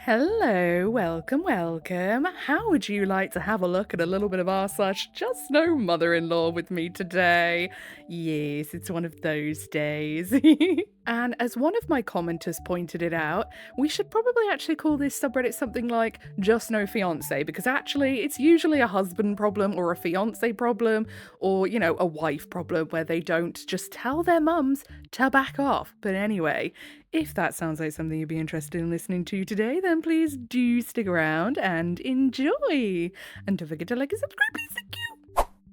Hello, welcome. How would you like to have a look at a little bit of r/just no mother-in-law with me today? Yes, it's one of those days. And as one of my commenters pointed it out, we should probably actually call this subreddit something like Just No Fiance, because actually it's usually a husband problem or a fiance problem or, a wife problem where they don't just tell their mums to back off. But anyway, if that sounds like something you'd be interested in listening to today, then please do stick around and enjoy. And don't forget to like and subscribe, please. Thank you.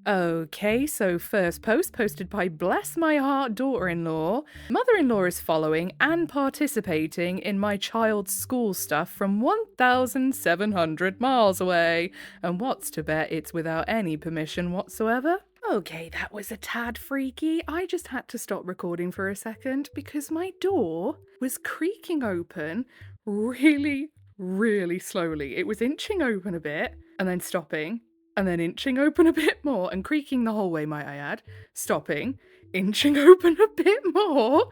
Okay, so first post posted by Bless My Heart daughter-in-law. Mother-in-law is following and participating in my child's school stuff from 1,700 miles away. And what's to bet it's without any permission whatsoever? Okay, that was a tad freaky. I just had to stop recording for a second because my door was creaking open really, really slowly. It was inching open a bit and then stopping and then inching open a bit more and creaking the whole way, might I add. Stopping, inching open a bit more.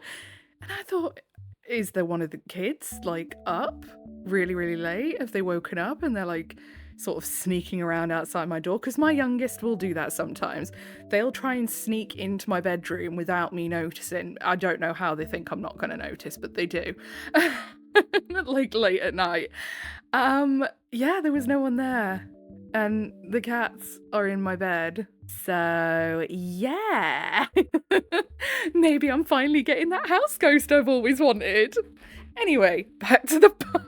And I thought, is there one of the kids, up really, really late? Have they woken up and they're, sort of sneaking around outside my door? Because my youngest will do that sometimes. They'll try and sneak into my bedroom without me noticing. I don't know how they think I'm not going to notice, but they do. Late at night. Yeah, there was no one there. And the cats are in my bed. So, yeah. Maybe I'm finally getting that house ghost I've always wanted. Anyway, back to the point.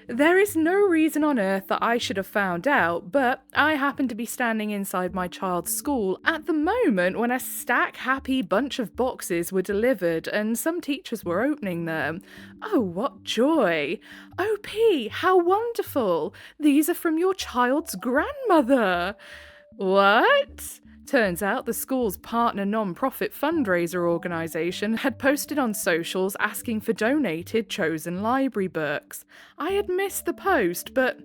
There is no reason on earth that I should have found out, but I happen to be standing inside my child's school at the moment when a stack-happy bunch of boxes were delivered and some teachers were opening them. Oh, what joy! OP, how wonderful! These are from your child's grandmother! What? Turns out the school's partner non-profit fundraiser organisation had posted on socials asking for donated chosen library books. I had missed the post, but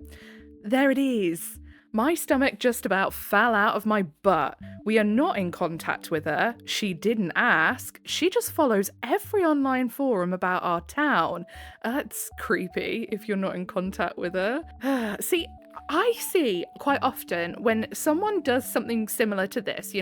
there it is. My stomach just about fell out of my butt. We are not in contact with her. She didn't ask. She just follows every online forum about our town. That's creepy if you're not in contact with her. See, I see quite often when someone does something similar to this,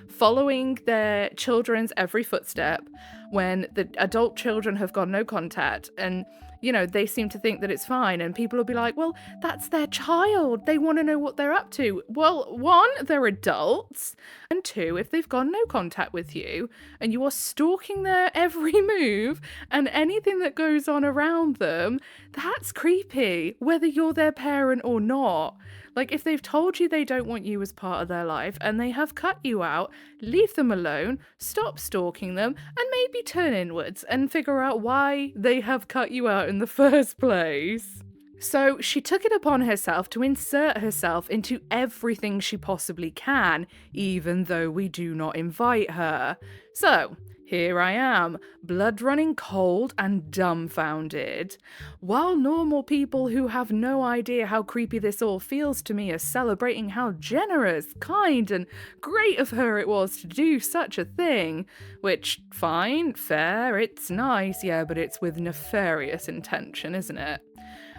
following their children's every footstep, when the adult children have got no contact and, they seem to think that it's fine, and people will be like, well, that's their child. They want to know what they're up to. Well, one, they're adults, and two, if they've got no contact with you and you are stalking their every move and anything that goes on around them, that's creepy, whether you're their parent or not. If they've told you they don't want you as part of their life and they have cut you out, leave them alone, stop stalking them, and maybe turn inwards and figure out why they have cut you out in the first place. So she took it upon herself to insert herself into everything she possibly can, even though we do not invite her. So, here I am, blood running cold and dumbfounded. While normal people who have no idea how creepy this all feels to me are celebrating how generous, kind, and great of her it was to do such a thing, which, fine, fair, it's nice, yeah, but it's with nefarious intention, isn't it?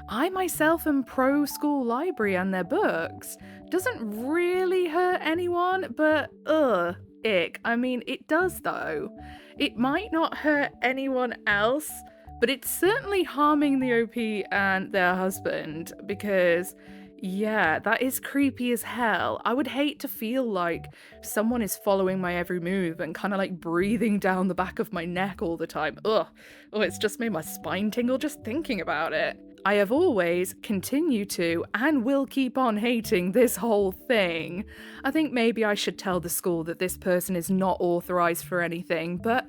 I myself am pro-school library and their books. Doesn't really hurt anyone, but ick. I mean, it does though. It might not hurt anyone else, but it's certainly harming the OP and their husband because, yeah, that is creepy as hell. I would hate to feel like someone is following my every move and kind of breathing down the back of my neck all the time. Ugh. Oh, it's just made my spine tingle just thinking about it. I have always continued to and will keep on hating this whole thing. I think maybe I should tell the school that this person is not authorised for anything, but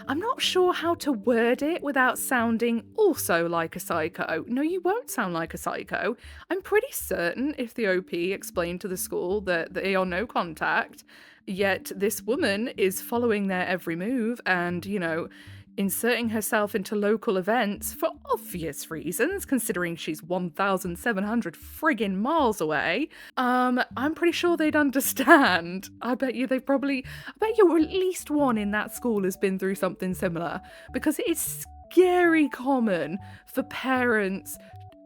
I'm not sure how to word it without sounding also like a psycho. No, you won't sound like a psycho. I'm pretty certain if the OP explained to the school that they are no contact, yet this woman is following their every move and, inserting herself into local events for obvious reasons, considering she's 1,700 friggin' miles away, I'm pretty sure they'd understand. I bet you at least one in that school has been through something similar, because it is scary common for parents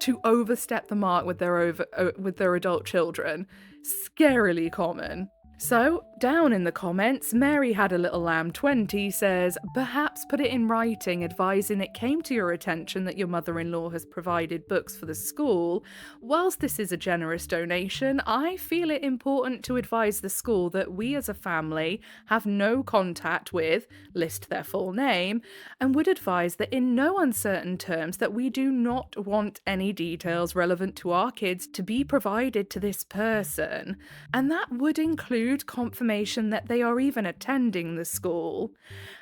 to overstep the mark with their adult children. Scarily common. So, down in the comments, Mary Had a Little Lamb 20 says, perhaps put it in writing advising it came to your attention that your mother-in-law has provided books for the school. Whilst this is a generous donation, I feel it important to advise the school that we as a family have no contact with, list their full name, and would advise that in no uncertain terms that we do not want any details relevant to our kids to be provided to this person. And that would include confirmation that they are even attending the school.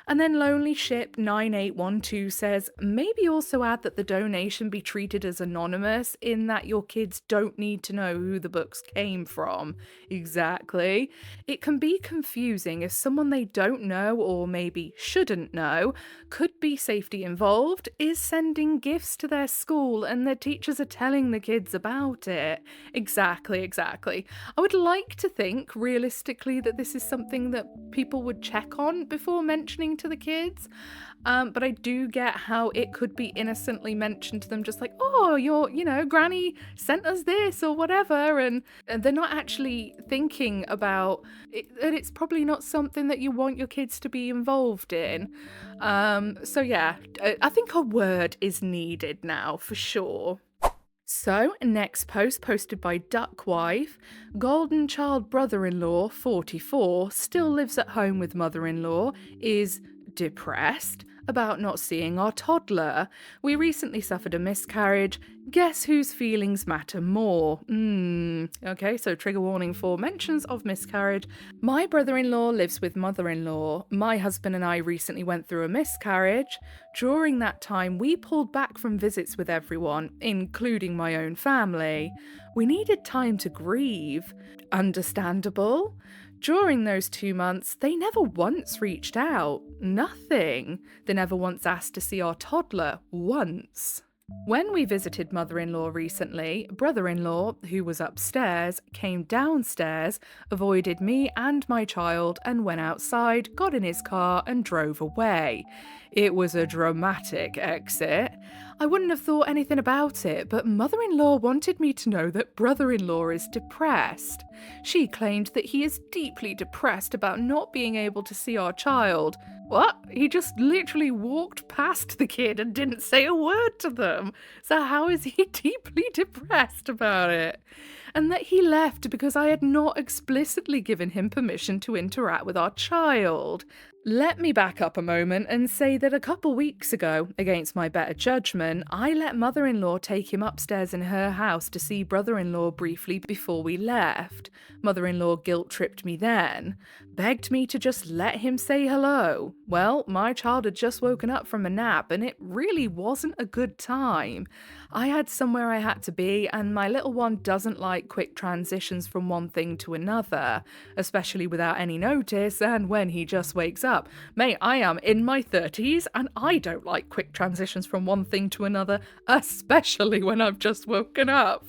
And then Lonely Ship 9812 says, maybe also add that the donation be treated as anonymous in that your kids don't need to know who the books came from. Exactly. It can be confusing if someone they don't know or maybe shouldn't know, could be safety involved, is sending gifts to their school and their teachers are telling the kids about it. Exactly. I would like to think realistically that this is something that people would check on before mentioning to the kids. But I do get how it could be innocently mentioned to them, just like, oh, Granny sent us this or whatever. And they're not actually thinking about it, and it's probably not something that you want your kids to be involved in. So yeah, I think a word is needed now for sure. So, next post posted by Duckwife. Golden child brother-in-law, 44, still lives at home with mother-in-law, is depressed about not seeing our toddler. We recently suffered a miscarriage. Guess whose feelings matter more? Okay, so trigger warning for mentions of miscarriage. My brother-in-law lives with mother-in-law. My husband and I recently went through a miscarriage. During that time, we pulled back from visits with everyone, including my own family. We needed time to grieve. Understandable. During those 2 months, they never once reached out. Nothing. They never once asked to see our toddler. Once. When we visited mother-in-law recently, brother-in-law, who was upstairs, came downstairs, avoided me and my child and went outside, got in his car and drove away. It was a dramatic exit. I wouldn't have thought anything about it, but mother-in-law wanted me to know that brother-in-law is depressed. She claimed that he is deeply depressed about not being able to see our child. What? He just literally walked past the kid and didn't say a word to them. So how is he deeply depressed about it? And that he left because I had not explicitly given him permission to interact with our child. Let me back up a moment and say that a couple weeks ago, against my better judgment, I let mother-in-law take him upstairs in her house to see brother-in-law briefly before we left. Mother-in-law guilt-tripped me then, begged me to just let him say hello. Well, my child had just woken up from a nap and it really wasn't a good time. I had somewhere I had to be and my little one doesn't like quick transitions from one thing to another, especially without any notice and when he just wakes up. Mate, I am in my 30s and I don't like quick transitions from one thing to another, especially when I've just woken up.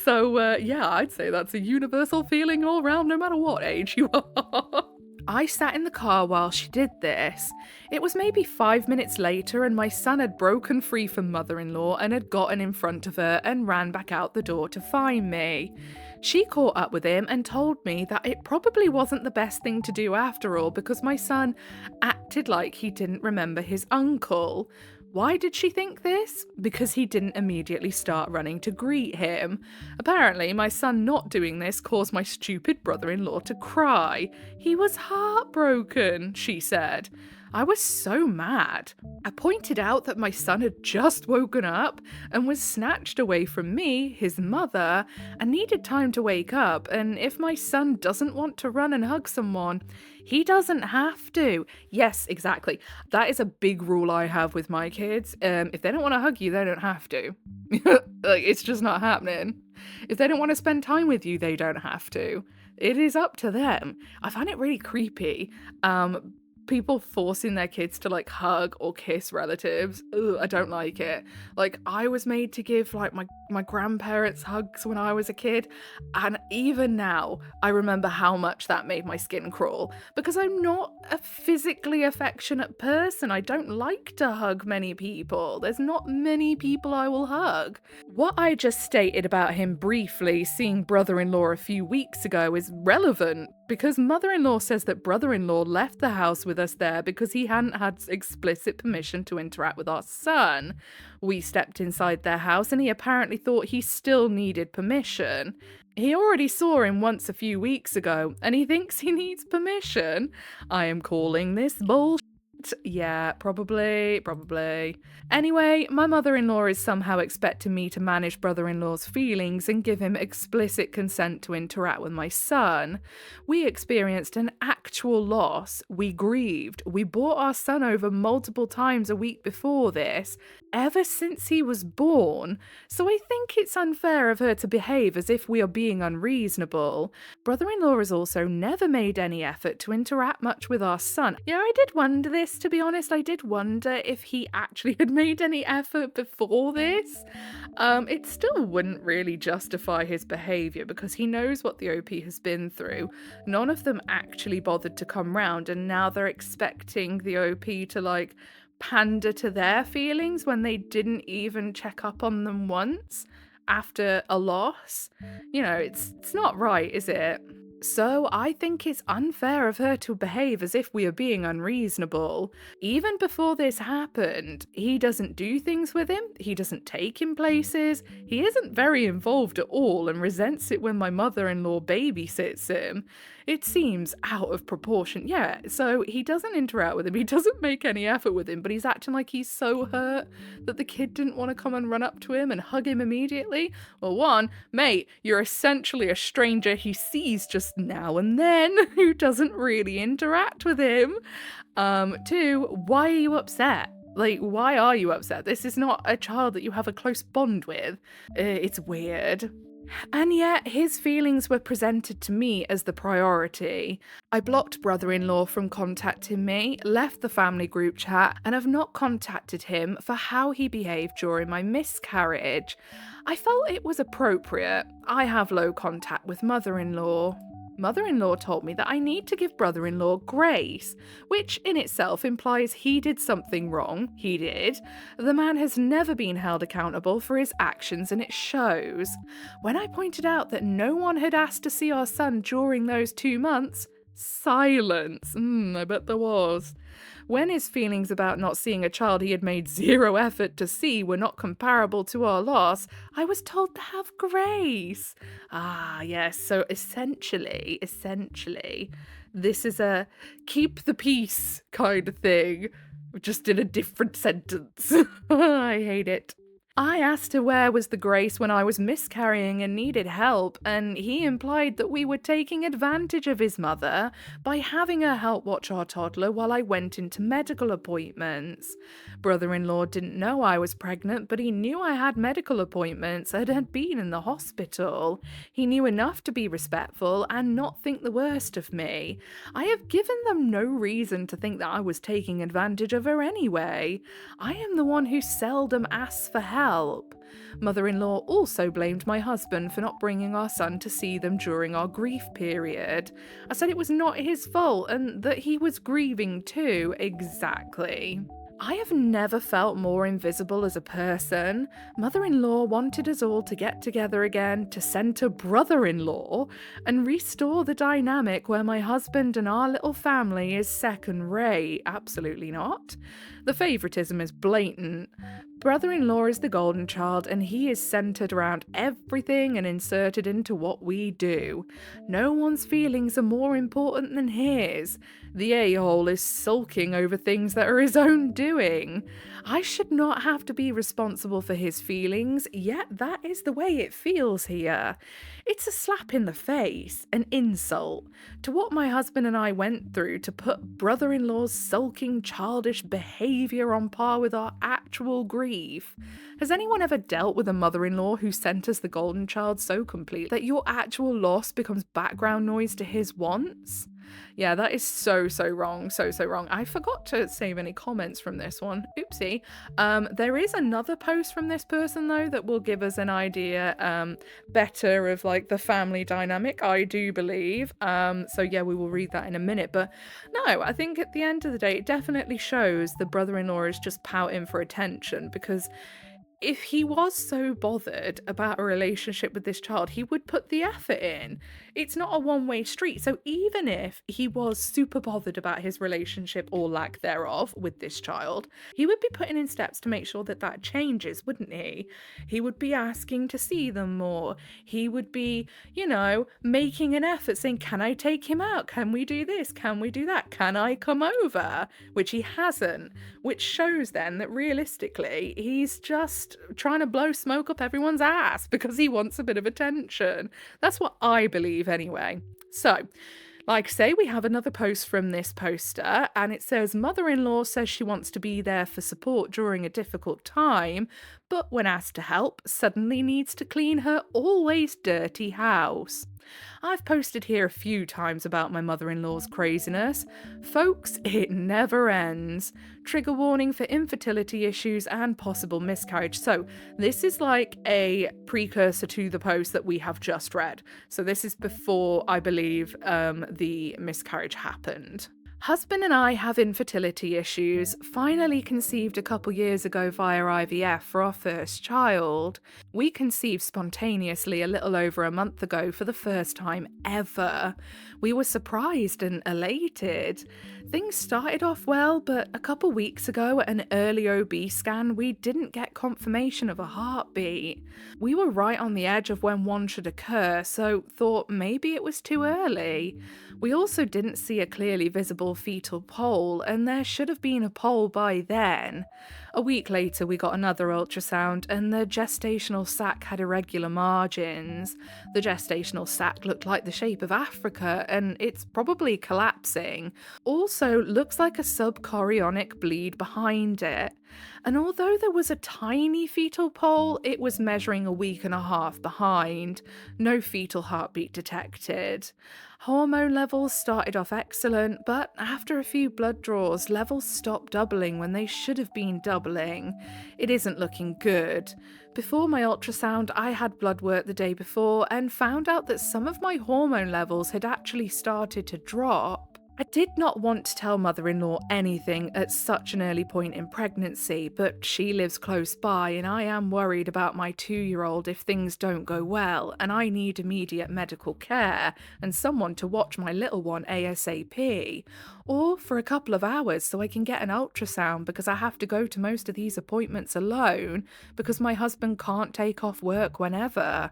So yeah, I'd say that's a universal feeling all round no matter what age you are. I sat in the car while she did this. It was maybe 5 minutes later and my son had broken free from mother-in-law and had gotten in front of her and ran back out the door to find me. She caught up with him and told me that it probably wasn't the best thing to do after all because my son acted like he didn't remember his uncle. Why did she think this? Because he didn't immediately start running to greet him. Apparently, my son not doing this caused my stupid brother-in-law to cry. He was heartbroken, she said. I was so mad. I pointed out that my son had just woken up and was snatched away from me, his mother, and needed time to wake up, and if my son doesn't want to run and hug someone, he doesn't have to. Yes, exactly. That is a big rule I have with my kids. If they don't want to hug you, they don't have to. Like, it's just not happening. If they don't want to spend time with you, they don't have to. It is up to them. I find it really creepy. People forcing their kids to like hug or kiss relatives. Ugh, I don't like it. Like, I was made to give like my grandparents hugs when I was a kid, and even now I remember how much that made my skin crawl because I'm not a physically affectionate person. I don't like to hug many people. There's not many people I will hug. What I just stated about him briefly seeing brother-in-law a few weeks ago is relevant because mother-in-law says that brother-in-law left the house with us there because he hadn't had explicit permission to interact with our son. We stepped inside their house and he apparently thought he still needed permission. He already saw him once a few weeks ago and he thinks he needs permission. I am calling this bullshit. Yeah, probably. Anyway, my mother-in-law is somehow expecting me to manage brother-in-law's feelings and give him explicit consent to interact with my son. We experienced an actual loss. We grieved. We brought our son over multiple times a week before this, ever since he was born. So I think it's unfair of her to behave as if we are being unreasonable. Brother-in-law has also never made any effort to interact much with our son. Yeah, I did wonder this, to be honest. I did wonder if he actually had made any effort before this. It still wouldn't really justify his behaviour because he knows what the OP has been through. None of them actually bothered to come round, and now they're expecting the OP to, like, pander to their feelings when they didn't even check up on them once after a loss. You know, it's not right, is it? So I think it's unfair of her to behave as if we are being unreasonable. Even before this happened, he doesn't do things with him, he doesn't take him places, he isn't very involved at all and resents it when my mother-in-law babysits him. It seems out of proportion. Yeah, so he doesn't interact with him, he doesn't make any effort with him, but he's acting like he's so hurt that the kid didn't want to come and run up to him and hug him immediately. Well, one, mate, you're essentially a stranger he sees just now and then who doesn't really interact with him. Two, why are you upset? Like, why are you upset? This is not a child that you have a close bond with. It's weird. And yet, his feelings were presented to me as the priority. I blocked brother-in-law from contacting me, left the family group chat, and have not contacted him for how he behaved during my miscarriage. I felt it was appropriate. I have low contact with mother-in-law. Mother-in-law told me that I need to give brother-in-law grace, which in itself implies he did something wrong. He did. The man has never been held accountable for his actions and it shows. When I pointed out that no one had asked to see our son during those 2 months, silence. I bet there was. When his feelings about not seeing a child he had made zero effort to see were not comparable to our loss, I was told to have grace. Ah, yes, so essentially, this is a keep the peace kind of thing, just in a different sentence. I hate it. I asked her where was the grace when I was miscarrying and needed help, and he implied that we were taking advantage of his mother by having her help watch our toddler while I went into medical appointments. Brother-in-law didn't know I was pregnant, but he knew I had medical appointments and had been in the hospital. He knew enough to be respectful and not think the worst of me. I have given them no reason to think that I was taking advantage of her anyway. I am the one who seldom asks for help. Mother-in-law also blamed my husband for not bringing our son to see them during our grief period. I said it was not his fault and that he was grieving too. Exactly. I have never felt more invisible as a person. Mother-in-law wanted us all to get together again, to centre brother-in-law, and restore the dynamic where my husband and our little family is second-rate. Absolutely not. The favouritism is blatant. Brother-in-law is the golden child and he is centred around everything and inserted into what we do. No one's feelings are more important than his. The a-hole is sulking over things that are his own doing. I should not have to be responsible for his feelings, yet that is the way it feels here. It's a slap in the face, an insult, to what my husband and I went through to put brother-in-law's sulking, childish behaviour on par with our actual grief. Has anyone ever dealt with a mother-in-law who centres the golden child so complete that your actual loss becomes background noise to his wants? Yeah, that is so wrong, so wrong. I forgot to save any comments from this one. Oopsie. There is another post from this person though that will give us an idea better of like the family dynamic, I do believe. So yeah, we will read that in a minute. But no, I think at the end of the day, it definitely shows the brother-in-law is just pouting for attention because If he was so bothered about a relationship with this child, he would put the effort in. It's not a one-way street. So even if he was super bothered about his relationship or lack thereof with this child, he would be putting in steps to make sure that that changes, wouldn't he? He would be asking to see them more. He would be, making an effort saying, can I take him out? Can we do this? Can we do that? Can I come over? Which he hasn't, which shows then that realistically, he's just trying to blow smoke up everyone's ass because he wants a bit of attention. That's what I believe anyway. So, like I say, we have another post from this poster, and it says, mother-in-law says she wants to be there for support during a difficult time, but when asked to help, suddenly needs to clean her always dirty house. I've posted here a few times about my mother-in-law's craziness. Folks, it never ends. Trigger warning for infertility issues and possible miscarriage. So this is like a precursor to the post that we have just read. So this is before, I believe, the miscarriage happened. Husband and I have infertility issues, finally conceived a couple years ago via IVF for our first child. We conceived spontaneously a little over a month ago for the first time ever. We were surprised and elated. Things started off well, but a couple weeks ago at an early OB scan, we didn't get confirmation of a heartbeat. We were right on the edge of when one should occur, so thought maybe it was too early. We also didn't see a clearly visible fetal pole, and there should have been a pole by then. A week later, we got another ultrasound, and the gestational sac had irregular margins. The gestational sac looked like the shape of Africa, and it's probably collapsing. Also, looks like a subchorionic bleed behind it. And although there was a tiny fetal pole, it was measuring a week and a half behind. No fetal heartbeat detected. Hormone levels started off excellent, but after a few blood draws, levels stopped doubling when they should have been doubling. It isn't looking good. Before my ultrasound, I had blood work the day before and found out that some of my hormone levels had actually started to drop. I did not want to tell mother-in-law anything at such an early point in pregnancy, but she lives close by and I am worried about my 2-year-old if things don't go well and I need immediate medical care and someone to watch my little one ASAP. Or for a couple of hours so I can get an ultrasound because I have to go to most of these appointments alone because my husband can't take off work whenever.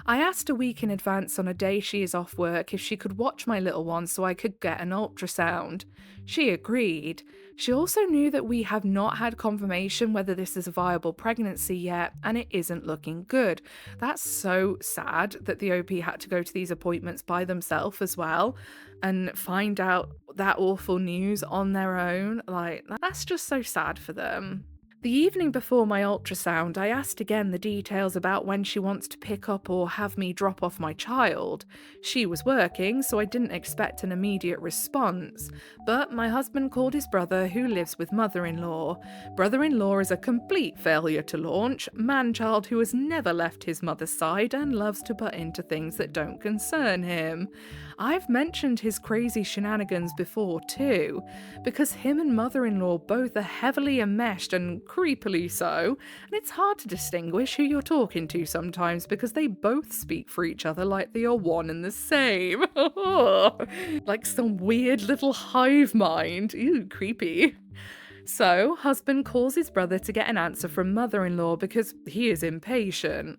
I asked a week in advance on a day she is off work if she could watch my little one so I could get an ultrasound. She agreed. She also knew that we have not had confirmation whether this is a viable pregnancy yet, and it isn't looking good. That's so sad that the OP had to go to these appointments by themselves as well and find out that awful news on their own. Like, that's just so sad for them. The evening before my ultrasound, I asked again the details about when she wants to pick up or have me drop off my child. She was working, so I didn't expect an immediate response, but my husband called his brother who lives with mother-in-law. Brother-in-law is a complete failure to launch, man-child who has never left his mother's side and loves to butt into things that don't concern him. I've mentioned his crazy shenanigans before too, because him and mother-in-law both are heavily enmeshed and creepily so, and it's hard to distinguish who you're talking to sometimes because they both speak for each other like they are one and the same. Like some weird little hive mind. Ew, creepy. So, husband calls his brother to get an answer from mother-in-law because he is impatient.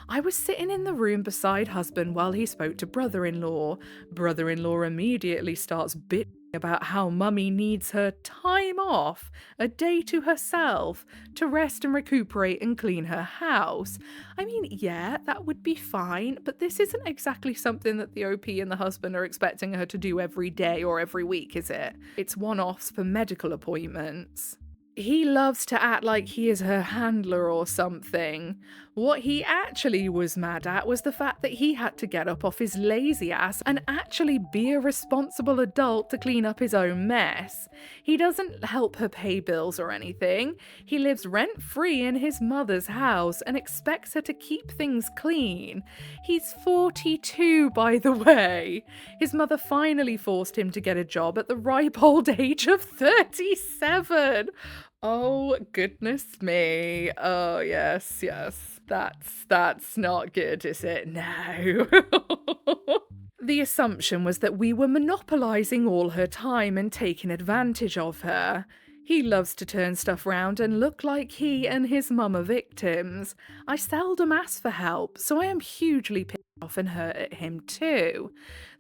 I was sitting in the room beside husband while he spoke to brother-in-law. Brother-in-law immediately starts bitching about how mummy needs her time off, a day to herself, to rest and recuperate and clean her house. I mean, yeah, that would be fine, but this isn't exactly something that the OP and the husband are expecting her to do every day or every week, is it? It's one-offs for medical appointments. He loves to act like he is her handler or something. What he actually was mad at was the fact that he had to get up off his lazy ass and actually be a responsible adult to clean up his own mess. He doesn't help her pay bills or anything. He lives rent-free in his mother's house and expects her to keep things clean. He's 42, by the way. His mother finally forced him to get a job at the ripe old age of 37. Oh, goodness me. Oh, yes, yes. That's not good, is it? No. The assumption was that we were monopolizing all her time and taking advantage of her. He loves to turn stuff round and look like he and his mum are victims. I seldom ask for help, so I am hugely pissed off and hurt at him too.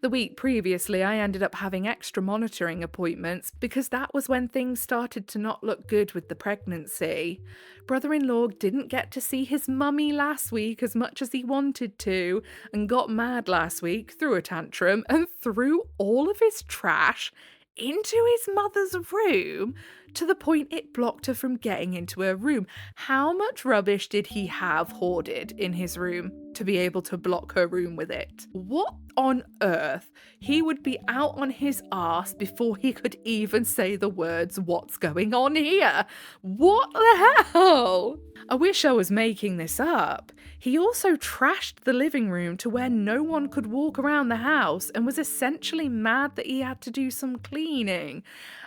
The week previously, I ended up having extra monitoring appointments because that was when things started to not look good with the pregnancy. Brother-in-law didn't get to see his mummy last week as much as he wanted to, and got mad last week, threw a tantrum, and threw all of his trash into his mother's room to the point it blocked her from getting into her room. How much rubbish did he have hoarded in his room to be able to block her room with it? What on earth? He would be out on his arse before he could even say the words, "What's going on here?" What the hell? I wish I was making this up. He also trashed the living room to where no one could walk around the house and was essentially mad that he had to do some cleaning.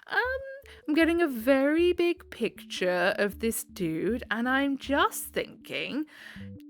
I'm getting a very big picture of this dude, and I'm just thinking,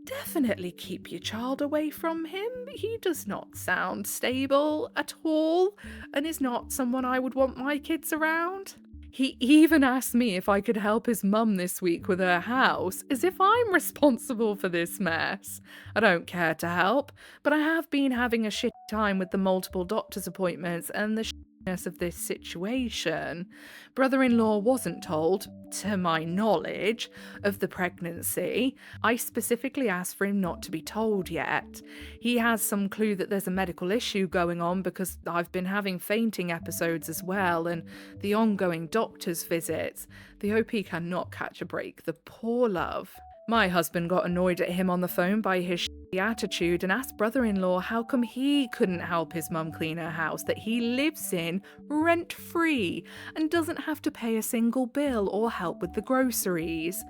definitely keep your child away from him. He does not sound stable at all, and is not someone I would want my kids around. He even asked me if I could help his mum this week with her house, as if I'm responsible for this mess. I don't care to help, but I have been having a shit time with the multiple doctor's appointments and the shitness of this situation. Brother-in-law wasn't told, to my knowledge, of the pregnancy. I specifically asked for him not to be told yet. He has some clue that there's a medical issue going on because I've been having fainting episodes as well, and the ongoing doctor's visits. The OP cannot catch a break, the poor love. My husband got annoyed at him on the phone by his shitty attitude and asked brother-in-law how come he couldn't help his mum clean her house that he lives in rent-free and doesn't have to pay a single bill or help with the groceries.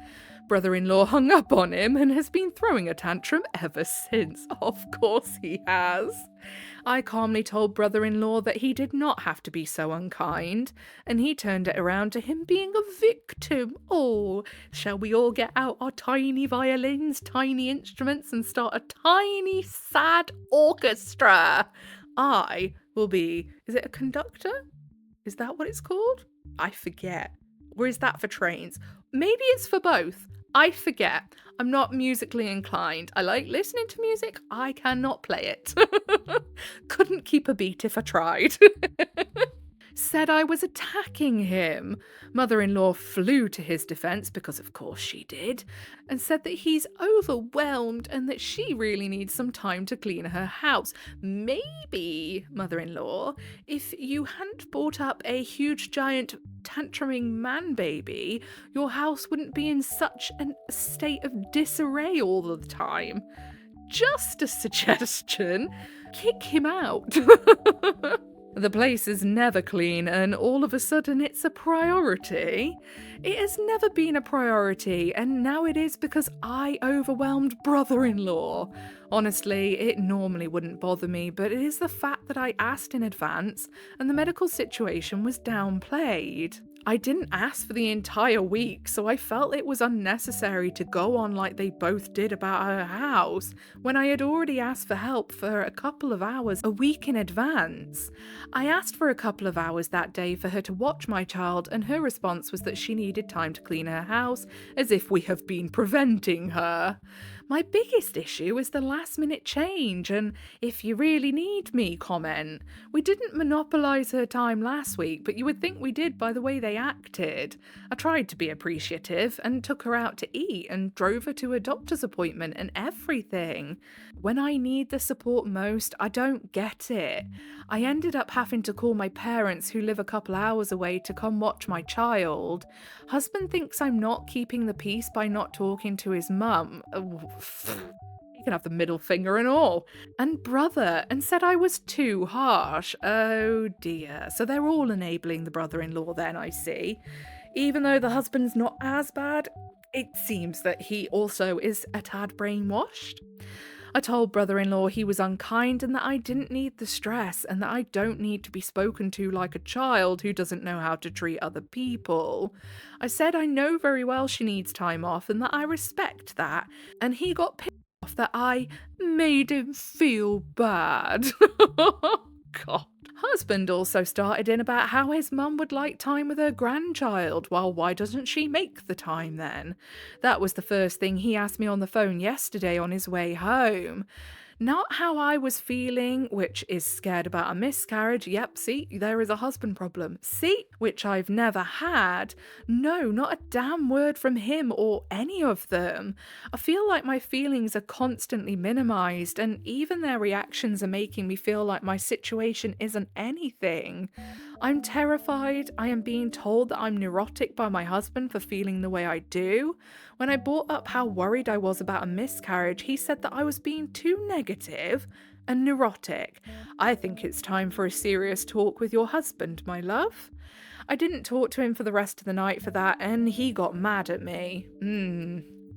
Brother-in-law hung up on him and has been throwing a tantrum ever since. Of course he has. I calmly told brother-in-law that he did not have to be so unkind, and he turned it around to him being a victim. Oh, shall we all get out our tiny violins, tiny instruments, and start a tiny sad orchestra? I will be, is it a conductor? Is that what it's called? I forget. Or is that for trains? Maybe it's for both. I forget. I'm not musically inclined. I like listening to music. I cannot play it. Couldn't keep a beat if I tried. Said I was attacking him. Mother-in-law flew to his defense, because of course she did, and said that he's overwhelmed and that she really needs some time to clean her house. Maybe, mother-in-law, if you hadn't brought up a huge giant tantruming man baby, your house wouldn't be in such a state of disarray all the time. Just a suggestion. Kick him out. The place is never clean, and all of a sudden it's a priority. It has never been a priority, and now it is because I overwhelmed brother-in-law. Honestly, it normally wouldn't bother me, but it is the fact that I asked in advance, and the medical situation was downplayed. I didn't ask for the entire week, so I felt it was unnecessary to go on like they both did about her house, when I had already asked for help for a couple of hours a week in advance. I asked for a couple of hours that day for her to watch my child, and her response was that she needed time to clean her house, as if we have been preventing her. My biggest issue is the last-minute change and "if you really need me" comment. We didn't monopolise her time last week, but you would think we did by the way they acted. I tried to be appreciative and took her out to eat and drove her to a doctor's appointment and everything. When I need the support most, I don't get it. I ended up having to call my parents, who live a couple hours away, to come watch my child. Husband thinks I'm not keeping the peace by not talking to his mum. You can have the middle finger and all. And brother, and said I was too harsh. Oh dear. So they're all enabling the brother-in-law then, I see. Even though the husband's not as bad, it seems that he also is a tad brainwashed. I told brother-in-law he was unkind and that I didn't need the stress and that I don't need to be spoken to like a child who doesn't know how to treat other people. I said I know very well she needs time off and that I respect that, and he got pissed off that I made him feel bad. God. Husband also started in about how his mum would like time with her grandchild. Well, why doesn't she make the time then? That was the first thing he asked me on the phone yesterday on his way home. Not how I was feeling, which is scared about a miscarriage. Yep, see, there is a husband problem. See, which I've never had. No, not a damn word from him or any of them. I feel like my feelings are constantly minimized, and even their reactions are making me feel like my situation isn't anything. I'm terrified. I am being told that I'm neurotic by my husband for feeling the way I do. When I brought up how worried I was about a miscarriage, he said that I was being too negative and neurotic. I think it's time for a serious talk with your husband, my love. I didn't talk to him for the rest of the night for that, and he got mad at me.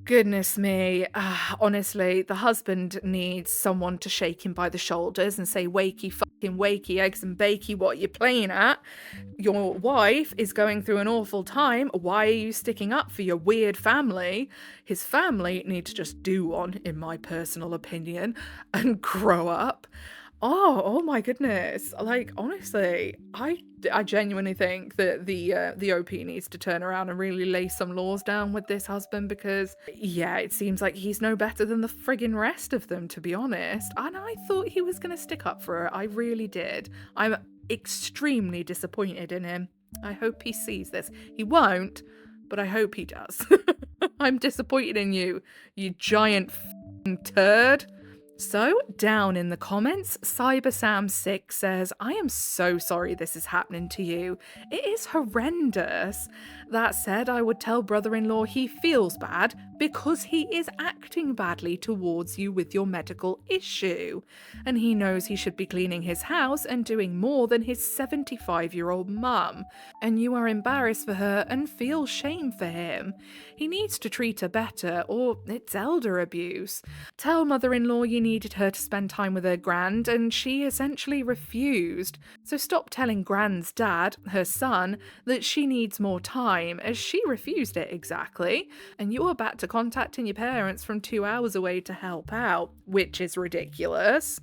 Goodness me. Honestly, the husband needs someone to shake him by the shoulders and say, wakey, fucking wakey, eggs and bakey, what are you playing at? Your wife is going through an awful time. Why are you sticking up for your weird family? His family need to just do one, in my personal opinion, and grow up. Oh my goodness. Like, honestly, I genuinely think that the OP needs to turn around and really lay some laws down with this husband, because, yeah, it seems like he's no better than the friggin' rest of them, to be honest. And I thought he was going to stick up for her. I really did. I'm extremely disappointed in him. I hope he sees this. He won't, but I hope he does. I'm disappointed in you, you giant f***ing turd. So, down in the comments, CyberSam6 says, I am so sorry this is happening to you. It is horrendous. That said, I would tell brother-in-law he feels bad because he is acting badly towards you with your medical issue. And he knows he should be cleaning his house and doing more than his 75-year-old mum. And you are embarrassed for her and feel shame for him. He needs to treat her better, or it's elder abuse. Tell mother-in-law you needed her to spend time with her grand, and she essentially refused. So stop telling grand's dad, her son, that she needs more time, as she refused it exactly. And you're back to contacting your parents from 2 hours away to help out, which is ridiculous.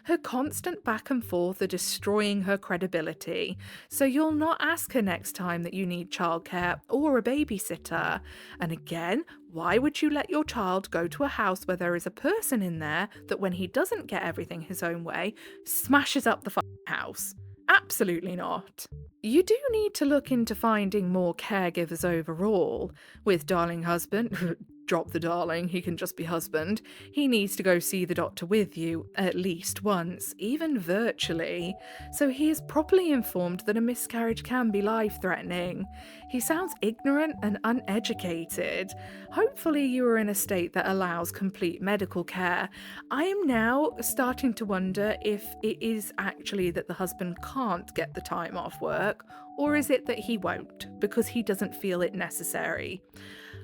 Her constant back and forth are destroying her credibility, so you'll not ask her next time that you need childcare or a babysitter. And again, why would you let your child go to a house where there is a person in there that, when he doesn't get everything his own way, smashes up the house? Absolutely not. You do need to look into finding more caregivers overall. With darling husband, drop the darling, he can just be husband. He needs to go see the doctor with you at least once, even virtually, so he is properly informed that a miscarriage can be life-threatening. He sounds ignorant and uneducated. Hopefully you are in a state that allows complete medical care. I am now starting to wonder if it is actually that the husband can't get the time off work, or is it that he won't because he doesn't feel it necessary.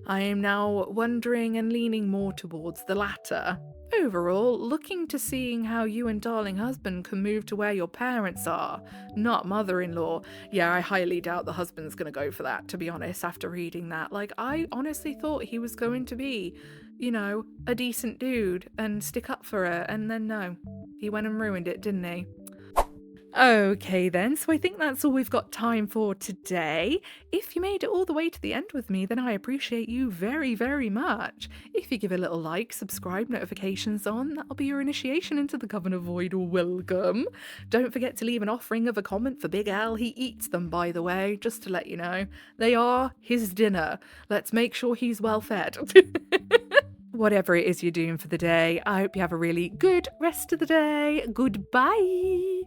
I am now wondering and leaning more towards the latter. Overall, looking to seeing how you and darling husband can move to where your parents are, not mother-in-law. Yeah, I highly doubt the husband's gonna go for that, to be honest, after reading that. Like, I honestly thought he was going to be, you know, a decent dude and stick up for her, and then no. He went and ruined it, didn't he? Okay then, so I think that's all we've got time for today. If you made it all the way to the end with me, then I appreciate you very, very much. If you give a little like, subscribe, notifications on, that'll be your initiation into the Coven of Void. Welcome. Don't forget to leave an offering of a comment for Big Al. He eats them, by the way, just to let you know. They are his dinner. Let's make sure he's well fed. Whatever it is you're doing for the day, I hope you have a really good rest of the day. Goodbye.